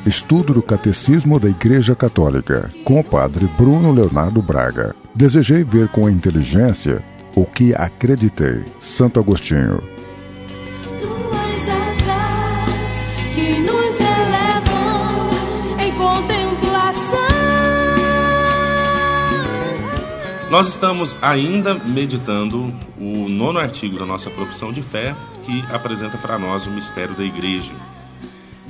Estudo do Catecismo da Igreja Católica, com o Padre Bruno Leonardo Braga. Desejei ver com a inteligência o que acreditei. Santo Agostinho. Tuas asas que nos elevam em contemplação. Nós estamos ainda meditando o 9º artigo da nossa profissão de fé, que apresenta para nós o mistério da Igreja.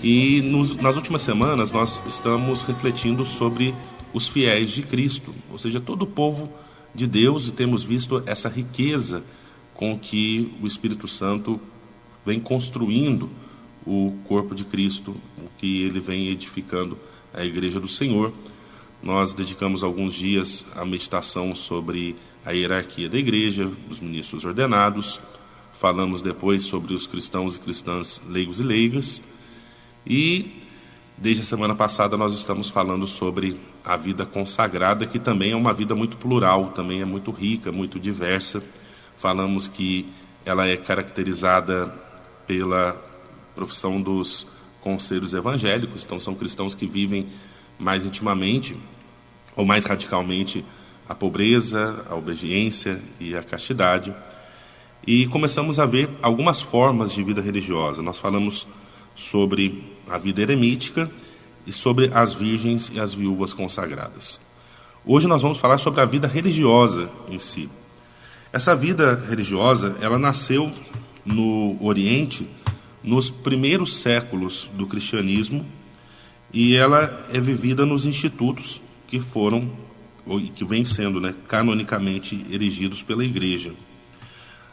E nas últimas semanas nós estamos refletindo sobre os fiéis de Cristo, ou seja, todo o povo de Deus, e temos visto essa riqueza com que o Espírito Santo vem construindo o corpo de Cristo, que ele vem edificando a Igreja do Senhor. Nós dedicamos alguns dias à meditação sobre a hierarquia da Igreja, os ministros ordenados, falamos depois sobre os cristãos e cristãs leigos e leigas, e desde a semana passada nós estamos falando sobre a vida consagrada, que também é uma vida muito plural, também é muito rica, muito diversa. Falamos que ela é caracterizada pela profissão dos conselhos evangélicos, então são cristãos que vivem mais intimamente ou mais radicalmente a pobreza, a obediência e a castidade. E começamos a ver algumas formas de vida religiosa. Nós falamos sobre a vida eremítica e sobre as virgens e as viúvas consagradas. Hoje nós vamos falar sobre a vida religiosa em si. Essa vida religiosa, ela nasceu no Oriente nos primeiros séculos do cristianismo, e ela é vivida nos institutos que foram, ou que vêm sendo, canonicamente erigidos pela Igreja.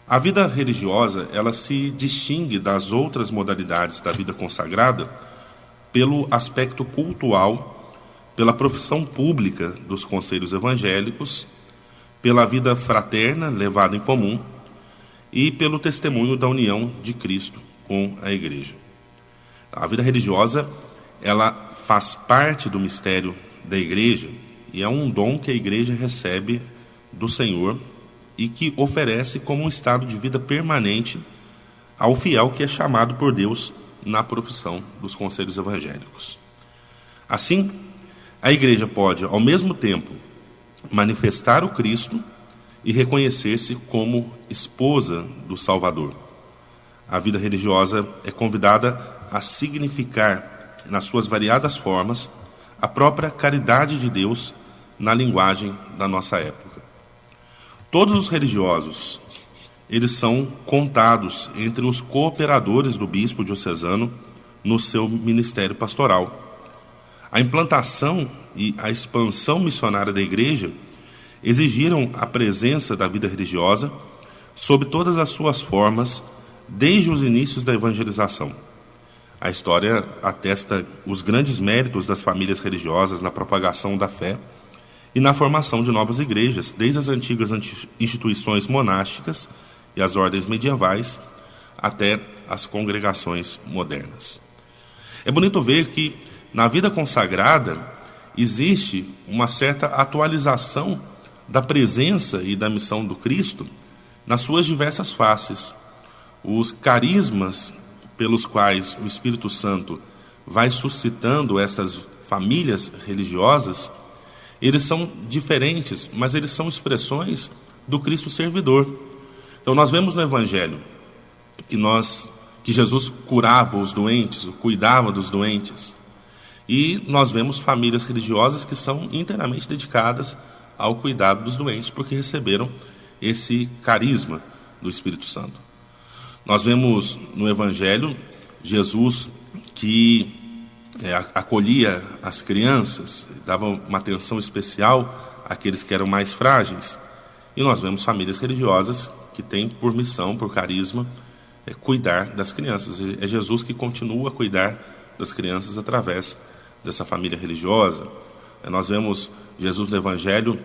A vida religiosa, ela se distingue das outras modalidades da vida consagrada pelo aspecto cultual, pela profissão pública dos conselhos evangélicos, pela vida fraterna levada em comum e pelo testemunho da união de Cristo com a Igreja. A vida religiosa, ela faz parte do mistério da Igreja e é um dom que a Igreja recebe do Senhor e que oferece como um estado de vida permanente ao fiel que é chamado por Deus na profissão dos conselhos evangélicos. Assim, a Igreja pode, ao mesmo tempo, manifestar o Cristo e reconhecer-se como esposa do Salvador. A vida religiosa é convidada a significar, nas suas variadas formas, a própria caridade de Deus na linguagem da nossa época. Todos os religiosos, eles são contados entre os cooperadores do bispo diocesano no seu ministério pastoral. A implantação e a expansão missionária da Igreja exigiram a presença da vida religiosa sob todas as suas formas, desde os inícios da evangelização. A história atesta os grandes méritos das famílias religiosas na propagação da fé e na formação de novas igrejas, desde as antigas instituições monásticas e as ordens medievais até as congregações modernas. É bonito ver que na vida consagrada existe uma certa atualização da presença e da missão do Cristo nas suas diversas faces. Os carismas pelos quais o Espírito Santo vai suscitando estas famílias religiosas, eles são diferentes, mas eles são expressões do Cristo servidor. Então nós vemos no Evangelho que Jesus curava os doentes, cuidava dos doentes, e nós vemos famílias religiosas que são inteiramente dedicadas ao cuidado dos doentes, porque receberam esse carisma do Espírito Santo. Nós vemos no Evangelho Jesus que acolhia as crianças, dava uma atenção especial àqueles que eram mais frágeis. E nós vemos famílias religiosas que têm por missão, por carisma, cuidar das crianças. É Jesus que continua a cuidar das crianças através dessa família religiosa. Nós vemos Jesus no Evangelho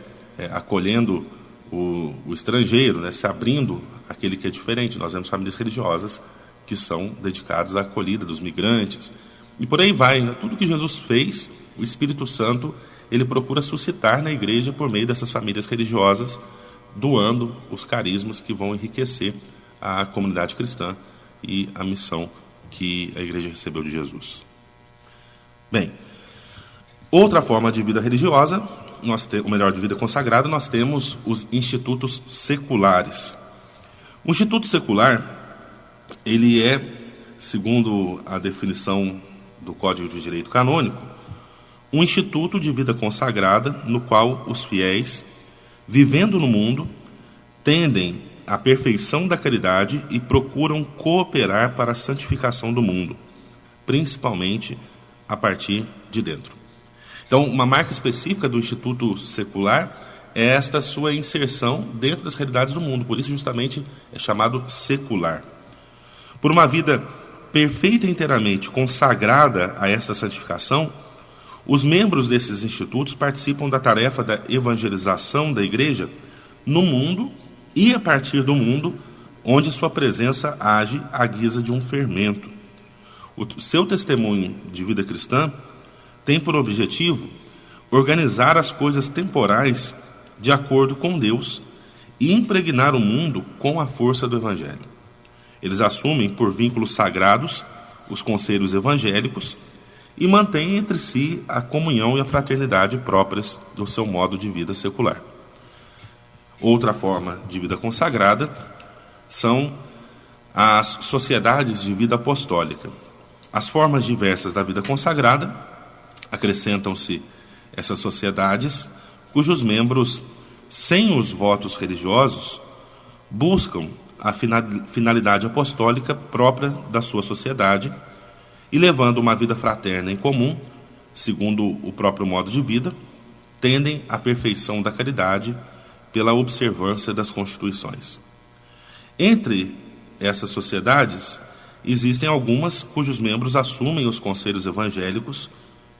acolhendo o estrangeiro, se abrindo àquele que é diferente. Nós vemos famílias religiosas que são dedicadas à acolhida dos migrantes. E por aí vai, tudo que Jesus fez, o Espírito Santo, ele procura suscitar na Igreja por meio dessas famílias religiosas, doando os carismas que vão enriquecer a comunidade cristã e a missão que a Igreja recebeu de Jesus. Bem, outra forma de vida religiosa, de vida consagrada, nós temos os institutos seculares. O instituto secular, ele é, segundo a definição do Código de Direito Canônico, um instituto de vida consagrada no qual os fiéis, vivendo no mundo, tendem à perfeição da caridade e procuram cooperar para a santificação do mundo, principalmente a partir de dentro. Então, uma marca específica do instituto secular é esta sua inserção dentro das realidades do mundo, por isso justamente é chamado secular. Por uma vida perfeita e inteiramente consagrada a esta santificação, os membros desses institutos participam da tarefa da evangelização da Igreja no mundo e a partir do mundo, onde sua presença age à guisa de um fermento. O seu testemunho de vida cristã tem por objetivo organizar as coisas temporais de acordo com Deus e impregnar o mundo com a força do Evangelho. Eles assumem por vínculos sagrados os conselhos evangélicos e mantêm entre si a comunhão e a fraternidade próprias do seu modo de vida secular. Outra forma de vida consagrada são as sociedades de vida apostólica. As formas diversas da vida consagrada acrescentam-se essas sociedades cujos membros, sem os votos religiosos, buscam a finalidade apostólica própria da sua sociedade e, levando uma vida fraterna em comum, segundo o próprio modo de vida, tendem à perfeição da caridade pela observância das constituições. Entre essas sociedades, existem algumas cujos membros assumem os conselhos evangélicos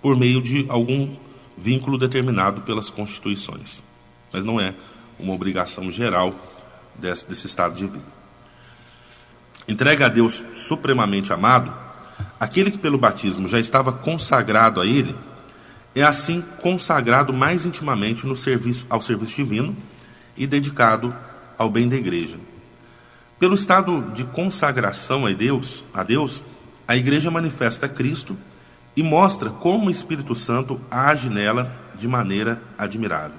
por meio de algum vínculo determinado pelas constituições, mas não é uma obrigação geral desse estado de vida. Entregue a Deus supremamente amado, aquele que pelo batismo já estava consagrado a Ele, é assim consagrado mais intimamente ao serviço divino e dedicado ao bem da Igreja. Pelo estado de consagração a Deus, a Igreja manifesta Cristo e mostra como o Espírito Santo age nela de maneira admirável.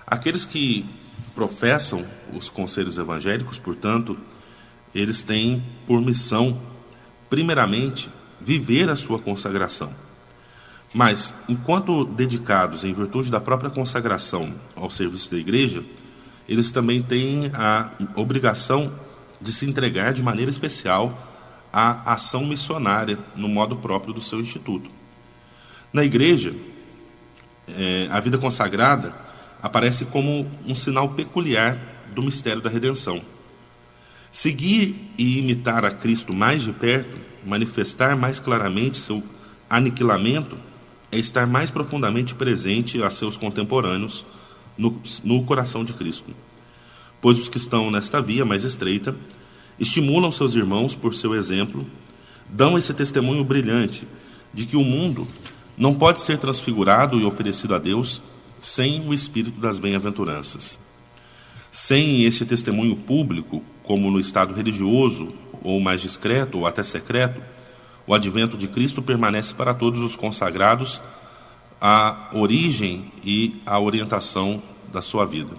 Aqueles que professam os conselhos evangélicos, portanto, eles têm por missão, primeiramente, viver a sua consagração. Mas, enquanto dedicados em virtude da própria consagração ao serviço da Igreja, eles também têm a obrigação de se entregar de maneira especial à ação missionária no modo próprio do seu instituto. Na Igreja, a vida consagrada aparece como um sinal peculiar do mistério da redenção. Seguir e imitar a Cristo mais de perto, manifestar mais claramente seu aniquilamento, é estar mais profundamente presente a seus contemporâneos no coração de Cristo. Pois os que estão nesta via mais estreita estimulam seus irmãos por seu exemplo, dão esse testemunho brilhante de que o mundo não pode ser transfigurado e oferecido a Deus sem o espírito das bem-aventuranças. Sem esse testemunho público, como no estado religioso, ou mais discreto, ou até secreto, o advento de Cristo permanece para todos os consagrados a origem e a orientação da sua vida.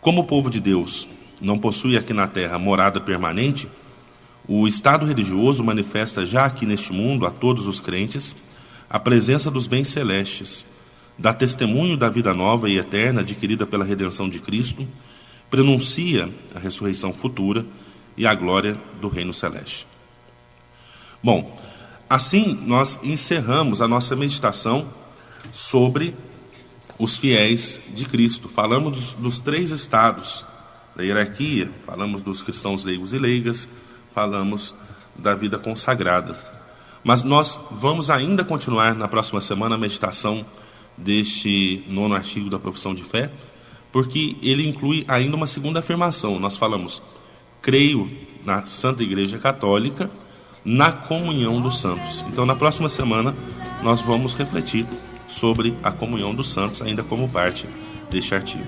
Como o povo de Deus não possui aqui na terra morada permanente, o estado religioso manifesta já aqui neste mundo a todos os crentes a presença dos bens celestes, dá testemunho da vida nova e eterna adquirida pela redenção de Cristo, prenuncia a ressurreição futura e a glória do reino celeste. Bom, assim nós encerramos a nossa meditação sobre os fiéis de Cristo. Falamos dos três estados da hierarquia, falamos dos cristãos leigos e leigas, falamos da vida consagrada. Mas nós vamos ainda continuar na próxima semana a meditação deste 9º artigo da profissão de fé, porque ele inclui ainda uma segunda afirmação. Nós falamos, creio na Santa Igreja Católica, na comunhão dos santos. Então, na próxima semana, nós vamos refletir sobre a comunhão dos santos, ainda como parte deste artigo.